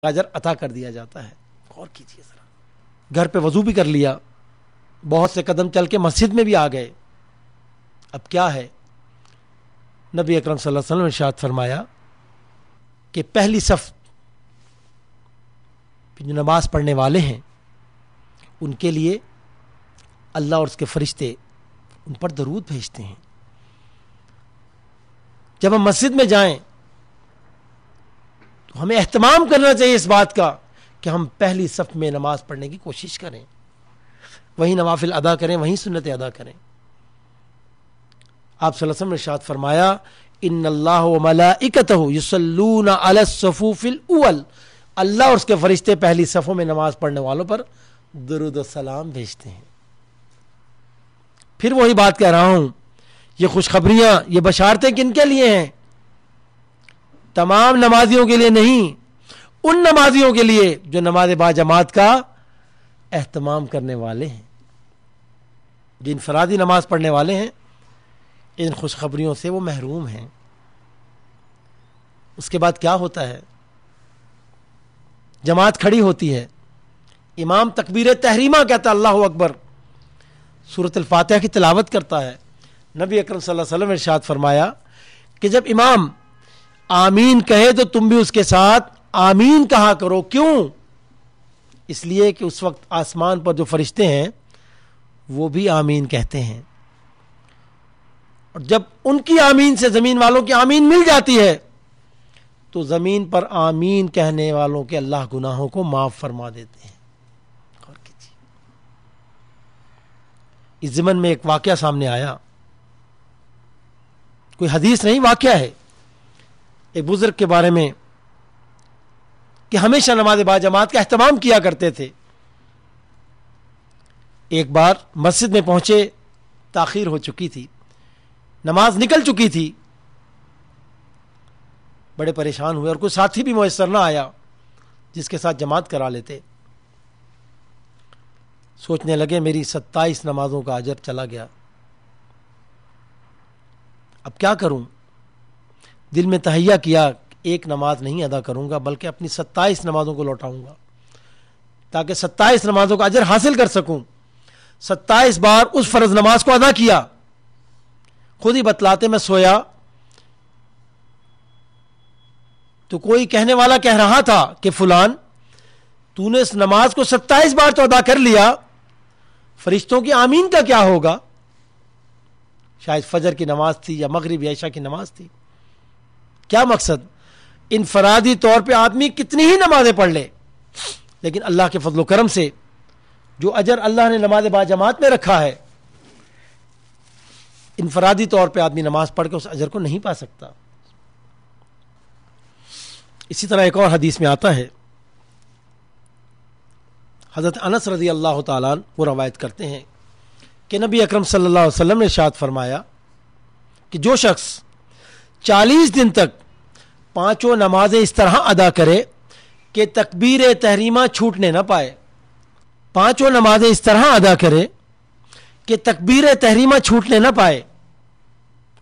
اجر عطا کر دیا جاتا ہے. غور کیجیے ذرا. گھر پہ وضو بھی کر لیا, بہت سے قدم چل کے مسجد میں بھی آ گئے, اب کیا ہے؟ نبی اکرم صلی اللہ علیہ وسلم نے ارشاد فرمایا کہ پہلی صف جو نماز پڑھنے والے ہیں ان کے لیے اللہ اور اس کے فرشتے ان پر درود بھیجتے ہیں. جب ہم مسجد میں جائیں تو ہمیں اہتمام کرنا چاہیے اس بات کا کہ ہم پہلی صف میں نماز پڑھنے کی کوشش کریں, وہیں نوافل ادا کریں, وہیں سنتیں ادا کریں. آپ صلی اللہ علیہ وسلم نے ارشاد فرمایا ان اللہ وملائکتہ یصلون علی الصفوف الاول, اللہ اور اس کے فرشتے پہلی صفوں میں نماز پڑھنے والوں پر درود و سلام بھیجتے ہیں. پھر وہی بات کہہ رہا ہوں, یہ خوشخبریاں, یہ بشارتیں کن کے لیے ہیں؟ تمام نمازیوں کے لیے نہیں, ان نمازیوں کے لیے جو نماز با جماعت کا اہتمام کرنے والے ہیں, جو انفرادی نماز پڑھنے والے ہیں. ان خوشخبریوں سے وہ محروم ہیں. اس کے بعد کیا ہوتا ہے؟ جماعت کھڑی ہوتی ہے, امام تکبیر تحریمہ کہتا ہے اللہ اکبر, سورۃ الفاتحہ کی تلاوت کرتا ہے. نبی اکرم صلی اللہ علیہ وسلم نے ارشاد فرمایا کہ جب امام آمین کہے تو تم بھی اس کے ساتھ آمین کہا کرو. کیوں؟ اس لیے کہ اس وقت آسمان پر جو فرشتے ہیں وہ بھی آمین کہتے ہیں, اور جب ان کی آمین سے زمین والوں کی آمین مل جاتی ہے تو زمین پر آمین کہنے والوں کے اللہ گناہوں کو معاف فرما دیتے ہیں. غور کیجیے. اس ضمن میں ایک واقعہ سامنے آیا, کوئی حدیث نہیں, واقعہ ہے. ایک بزرگ کے بارے میں کہ ہمیشہ نماز با جماعت کا اہتمام کیا کرتے تھے. ایک بار مسجد میں پہنچے, تاخیر ہو چکی تھی, نماز نکل چکی تھی, بڑے پریشان ہوئے اور کوئی ساتھی بھی میسر نہ آیا جس کے ساتھ جماعت کرا لیتے. سوچنے لگے میری 27 نمازوں کا اجر چلا گیا, اب کیا کروں؟ دل میں تہیہ کیا ایک نماز نہیں ادا کروں گا بلکہ اپنی 27 نمازوں کو لوٹاؤں گا تاکہ 27 نمازوں کا اجر حاصل کر سکوں. 27 بار اس فرض نماز کو ادا کیا. خود ہی بتلاتے میں سویا تو کوئی کہنے والا کہہ رہا تھا کہ فلان تو نے اس نماز کو 27 بار تو ادا کر لیا, فرشتوں کی آمین کا کیا ہوگا؟ شاید فجر کی نماز تھی یا مغرب یا عشاء کی نماز تھی. کیا مقصد؟ انفرادی طور پہ آدمی کتنی ہی نمازیں پڑھ لے, لیکن اللہ کے فضل و کرم سے جو اجر اللہ نے نماز با جماعت میں رکھا ہے, انفرادی طور پہ آدمی نماز پڑھ کے اس اجر کو نہیں پا سکتا. اسی طرح ایک اور حدیث میں آتا ہے, حضرت انس رضی اللہ تعالیٰ عنہ وہ روایت کرتے ہیں کہ نبی اکرم صلی اللہ علیہ وسلم نے ارشاد فرمایا کہ جو شخص 40 دن تک 5 نمازیں اس طرح ادا کرے کہ تکبیر تحریمہ چھوٹنے نہ پائے, 5 نمازیں اس طرح ادا کرے کہ تکبیر تحریمہ چھوٹنے نہ پائے,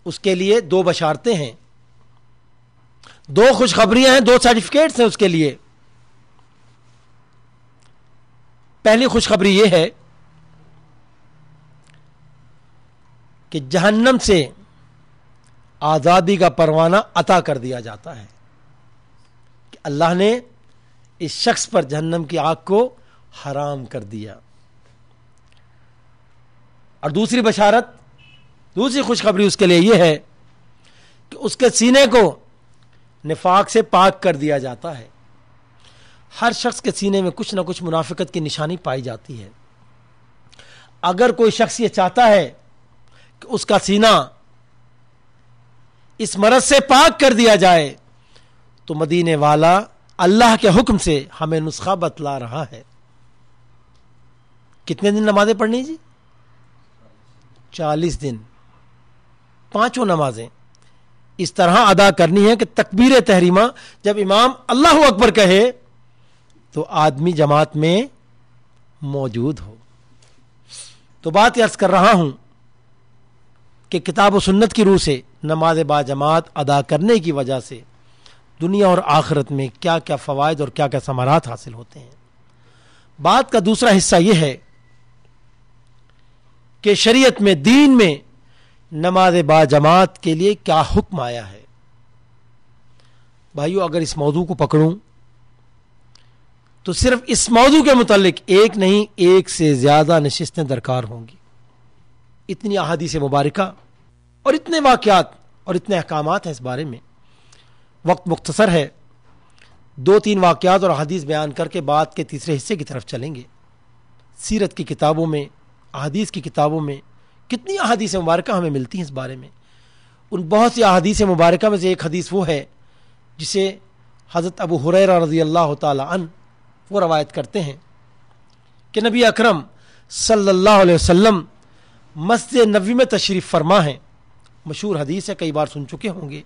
اس کے لیے 2 بشارتیں ہیں, 2 خوشخبریاں ہیں, 2 سرٹیفکیٹس ہیں اس کے لیے. پہلی خوشخبری یہ ہے کہ جہنم سے آزادی کا پروانہ عطا کر دیا جاتا ہے, کہ اللہ نے اس شخص پر جہنم کی آگ کو حرام کر دیا. اور دوسری بشارت, دوسری خوشخبری اس کے لیے یہ ہے کہ اس کے سینے کو نفاق سے پاک کر دیا جاتا ہے. ہر شخص کے سینے میں کچھ نہ کچھ منافقت کی نشانی پائی جاتی ہے. اگر کوئی شخص یہ چاہتا ہے کہ اس کا سینہ اس مرض سے پاک کر دیا جائے تو مدینے والا اللہ کے حکم سے ہمیں نسخہ بتلا رہا ہے. کتنے دن نمازیں پڑھنی جی؟ 40 دن 5 نمازیں اس طرح ادا کرنی ہے کہ تکبیر تحریمہ جب امام اللہ اکبر کہے تو آدمی جماعت میں موجود ہو. تو بات عرض کر رہا ہوں کہ کتاب و سنت کی روح سے نماز با جماعت ادا کرنے کی وجہ سے دنیا اور آخرت میں کیا کیا فوائد اور کیا کیا ثمرات حاصل ہوتے ہیں۔ بات کا دوسرا حصہ یہ ہے کہ شریعت میں، دین میں نماز با جماعت کے لیے کیا حکم آیا ہے۔ بھائیو، اگر اس موضوع کو پکڑوں تو صرف اس موضوع کے متعلق ایک نہیں، ایک سے زیادہ نشستیں درکار ہوں گی۔ اتنی احادیث مبارکہ اور اتنے واقعات اور اتنے احکامات ہیں اس بارے میں۔ وقت مختصر ہے، 2-3 واقعات اور احادیث بیان کر کے بات کے تیسرے حصے کی طرف چلیں گے۔ سیرت کی کتابوں میں، احادیث کی کتابوں میں کتنی احادیث مبارکہ ہمیں ملتی ہیں اس بارے میں۔ ان بہت سی احادیث مبارکہ میں سے ایک حدیث وہ ہے جسے حضرت ابو ہریرہ رضی اللہ تعالی عنہ وہ روایت کرتے ہیں کہ نبی اکرم صلی اللہ علیہ وسلم مسجد نبوی میں تشریف فرما ہیں۔ مشہور حدیث ہے، کئی بار سن چکے ہوں گے۔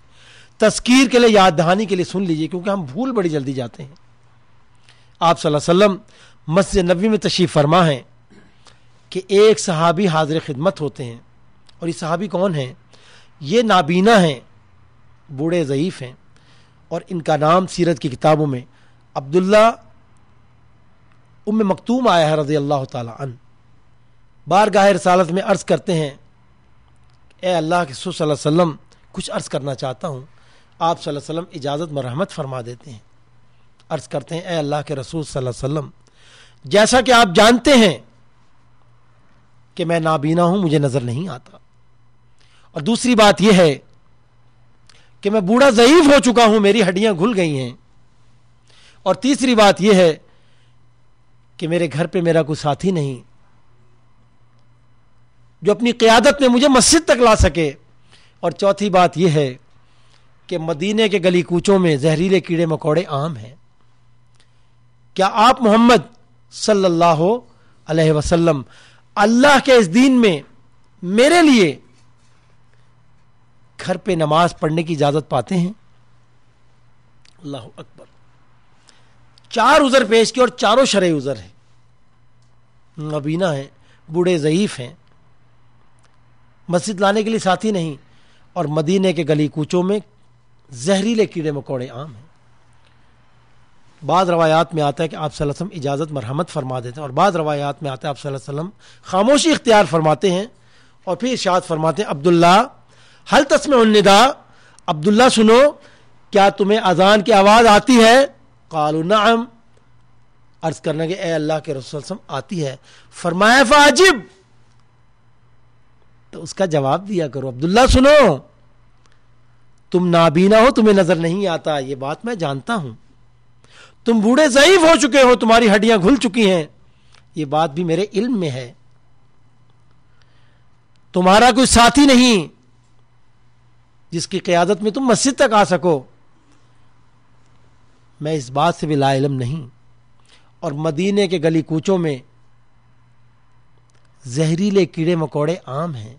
تذکیر کے لیے، یاد دہانی کے لیے سن لیجئے، کیونکہ ہم بھول بڑی جلدی جاتے ہیں۔ آپ صلی اللہ علیہ وسلم مسجد نبوی میں تشریف فرما ہیں کہ ایک صحابی حاضر خدمت ہوتے ہیں، اور یہ صحابی کون ہیں؟ یہ نابینا ہیں، بوڑھے ضعیف ہیں، اور ان کا نام سیرت کی کتابوں میں عبداللہ ام مکتوم آیا ہے رضی اللہ تعالی عنہ۔ بارگاہ رسالت میں عرض کرتے ہیں، اے اللہ کے رسول صلی اللہ علیہ وسلم، کچھ عرض کرنا چاہتا ہوں۔ آپ صلی اللہ علیہ وسلم اجازت مرحمت فرما دیتے ہیں۔ عرض کرتے ہیں، اے اللہ کے رسول صلی اللہ علیہ وسلم، جیسا کہ آپ جانتے ہیں کہ میں نابینا ہوں، مجھے نظر نہیں آتا، اور دوسری بات یہ ہے کہ میں بوڑھا ضعیف ہو چکا ہوں، میری ہڈیاں گھل گئی ہیں، اور تیسری بات یہ ہے کہ میرے گھر پہ میرا کوئی ساتھی نہیں جو اپنی قیادت میں مجھے مسجد تک لا سکے، اور چوتھی بات یہ ہے کہ مدینے کے گلی کوچوں میں زہریلے کیڑے مکوڑے عام ہیں۔ کیا آپ محمد صلی اللہ علیہ وسلم اللہ کے اس دین میں میرے لیے گھر پہ نماز پڑھنے کی اجازت پاتے ہیں؟ اللہ اکبر۔ 4 عذر پیش کی، اور چاروں شرعی عذر ہیں۔ نابینا ہیں، بوڑھے ضعیف ہیں، مسجد لانے کے لیے ساتھی نہیں، اور مدینے کے گلی کوچوں میں زہریلے کیڑے مکوڑے عام ہیں۔ بعض روایات میں آتا ہے کہ آپ صلی اللہ علیہ وسلم اجازت مرحمت فرما دیتے ہیں، اور بعض روایات میں آتا ہے آپ صلی اللہ علیہ وسلم خاموشی اختیار فرماتے ہیں، اور پھر ارشاد فرماتے ہیں، عبداللہ حل تسمع النداء، عبداللہ سنو، کیا تمہیں اذان کی آواز آتی ہے؟ قالوا نعم، عرض کرنے کے اے اللہ کے رسول صلی اللہ علیہ وسلم آتی ہے۔ فرمایا فاجب، تو اس کا جواب دیا کرو، عبداللہ سنو، تم نابینا ہو، تمہیں نظر نہیں آتا، یہ بات میں جانتا ہوں، تم بوڑھے ضعیف ہو چکے ہو، تمہاری ہڈیاں گھل چکی ہیں، یہ بات بھی میرے علم میں ہے، تمہارا کوئی ساتھی نہیں جس کی قیادت میں تم مسجد تک آ سکو، میں اس بات سے بھی لا علم نہیں، اور مدینے کے گلی کوچوں میں زہریلے کیڑے مکوڑے عام ہیں،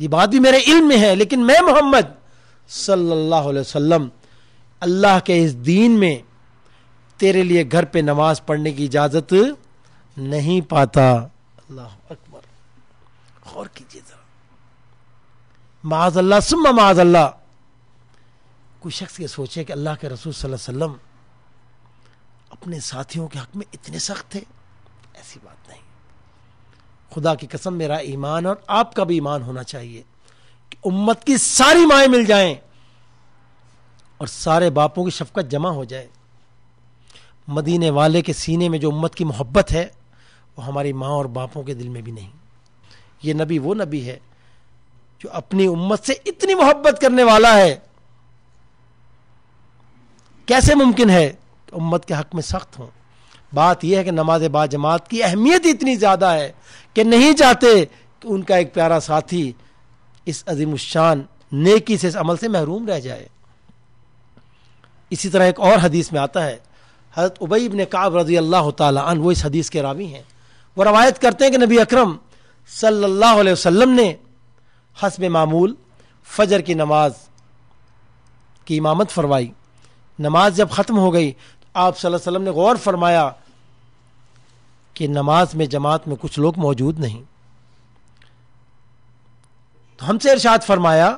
یہ بات بھی میرے علم میں ہے، لیکن میں محمد صلی اللہ علیہ وسلم اللہ کے اس دین میں تیرے لیے گھر پہ نماز پڑھنے کی اجازت نہیں پاتا۔ اللہ اکبر، غور کیجیے ذرا، معاذ اللہ ثم معاذ اللہ، کوئی شخص یہ سوچے کہ اللہ کے رسول صلی اللہ علیہ وسلم اپنے ساتھیوں کے حق میں اتنے سخت تھے، ایسی بات نہیں۔ خدا کی قسم، میرا ایمان اور آپ کا بھی ایمان ہونا چاہیے کہ امت کی ساری مائیں مل جائیں اور سارے باپوں کی شفقت جمع ہو جائے، مدینے والے کے سینے میں جو امت کی محبت ہے وہ ہماری ماں اور باپوں کے دل میں بھی نہیں۔ یہ نبی وہ نبی ہے جو اپنی امت سے اتنی محبت کرنے والا ہے، کیسے ممکن ہے کہ امت کے حق میں سخت ہوں؟ بات یہ ہے کہ نماز با جماعت کی اہمیت اتنی زیادہ ہے کہ نہیں چاہتے کہ ان کا ایک پیارا ساتھی اس عظیم الشان نیکی سے، اس عمل سے محروم رہ جائے۔ اسی طرح ایک اور حدیث میں آتا ہے، حضرت ابی بن کعب رضی اللہ تعالی عنہ، وہ اس حدیث کے راوی ہیں، وہ روایت کرتے ہیں کہ نبی اکرم صلی اللہ علیہ وسلم نے حسب معمول فجر کی نماز کی امامت فرمائی۔ نماز جب ختم ہو گئی تو آپ صلی اللہ علیہ وسلم نے غور فرمایا کہ نماز میں جماعت میں کچھ لوگ موجود نہیں، تو ہم سے ارشاد فرمایا